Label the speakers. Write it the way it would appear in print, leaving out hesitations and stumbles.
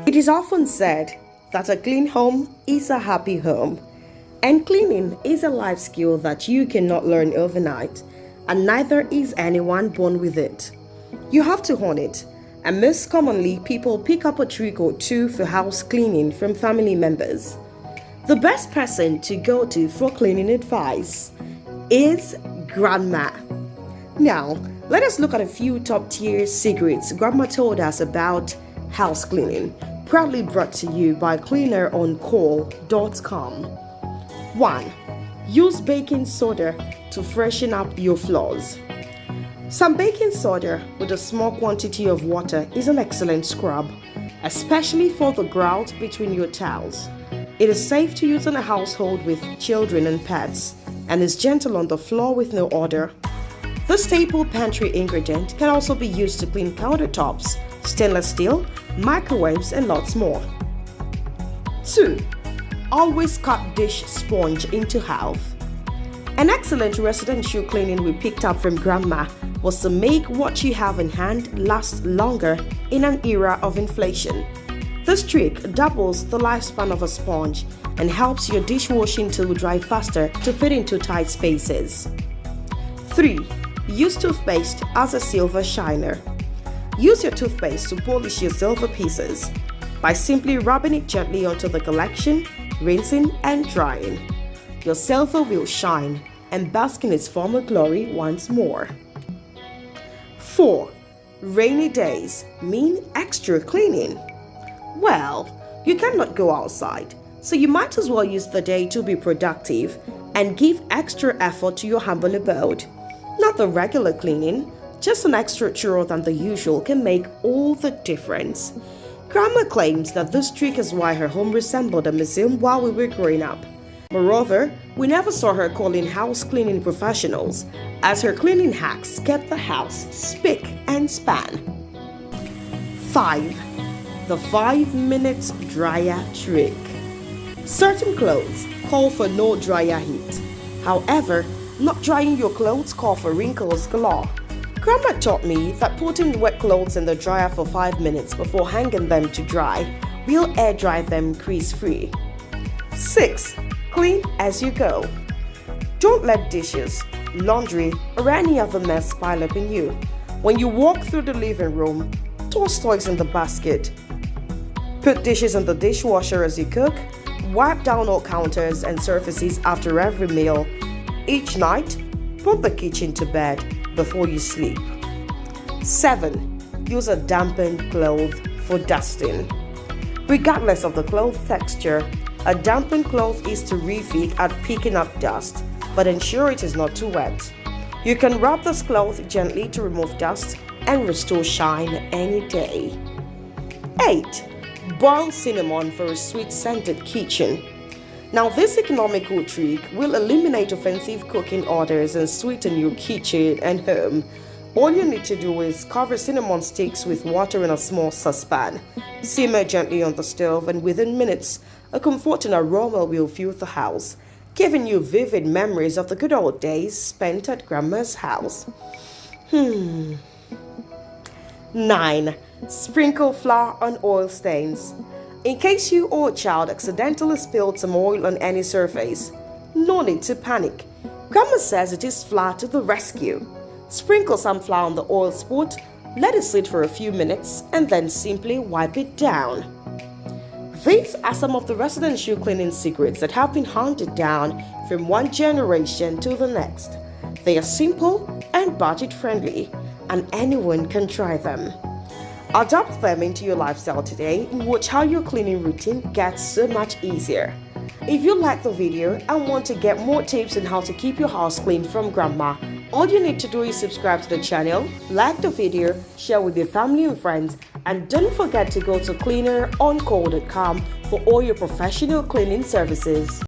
Speaker 1: It is often said that a clean home is a happy home. And cleaning is a life skill that you cannot learn overnight, and neither is anyone born with it. You have to hone it, and most commonly, people pick up a trick or two for house cleaning from family members. The best person to go to for cleaning advice is Grandma. Now, let us look at a few top-tier secrets Grandma told us about house cleaning, proudly brought to you by CleanerOnCall.com. 1. Use baking soda to freshen up your floors. Some baking soda with a small quantity of water is an excellent scrub, especially for the grout between your tiles. It is safe to use in a household with children and pets, and is gentle on the floor with no odor. This staple pantry ingredient can also be used to clean countertops, stainless steel, microwaves, and lots more. 2. Always cut dish sponge into half. An excellent residential cleaning we picked up from Grandma was to make what you have in hand last longer in an era of inflation. This trick doubles the lifespan of a sponge and helps your dishwashing tool dry faster to fit into tight spaces. 3. Use toothpaste as a silver shiner. Use your toothpaste to polish your silver pieces by simply rubbing it gently onto the collection, rinsing and drying. Your silver will shine and bask in its former glory once more. 4. Rainy days mean extra cleaning. Well, you cannot go outside, so you might as well use the day to be productive and give extra effort to your humble abode. Not the regular cleaning, just an extra chore than the usual can make all the difference. Grandma claims that this trick is why her home resembled a museum while we were growing up. Moreover, we never saw her calling house cleaning professionals, as her cleaning hacks kept the house spick and span. 5. The 5-minute dryer trick. Certain clothes call for no dryer heat. However, not drying your clothes call for wrinkles galore. Grandma taught me that putting wet clothes in the dryer for 5 minutes before hanging them to dry will air dry them crease-free. 6. Clean as you go. Don't let dishes, laundry, or any other mess pile up in you. When you walk through the living room, toss toys in the basket. Put dishes in the dishwasher as you cook. Wipe down all counters and surfaces after every meal. Each night, put the kitchen to bed before you sleep. 7. Use a dampened cloth for dusting. Regardless of the cloth texture, a dampened cloth is terrific at picking up dust, but ensure it is not too wet. You can rub this cloth gently to remove dust and restore shine any day. 8. Boil cinnamon for a sweet-scented kitchen. Now, this economical trick will eliminate offensive cooking odors and sweeten your kitchen and home. All you need to do is cover cinnamon sticks with water in a small saucepan. Simmer gently on the stove, and within minutes, a comforting aroma will fill the house, giving you vivid memories of the good old days spent at Grandma's house. 9. Sprinkle flour on oil stains. In case you or a child accidentally spilled some oil on any surface, no need to panic. Grandma says it is flour to the rescue. Sprinkle some flour on the oil spot, let it sit for a few minutes, and then simply wipe it down. These are some of the residential cleaning secrets that have been handed down from one generation to the next. They are simple and budget-friendly, and anyone can try them. Adopt them into your lifestyle today and watch how your cleaning routine gets so much easier. If you like the video and want to get more tips on how to keep your house clean from Grandma, all you need to do is subscribe to the channel, like the video, share with your family and friends, and don't forget to go to CleanerOnCall.com for all your professional cleaning services.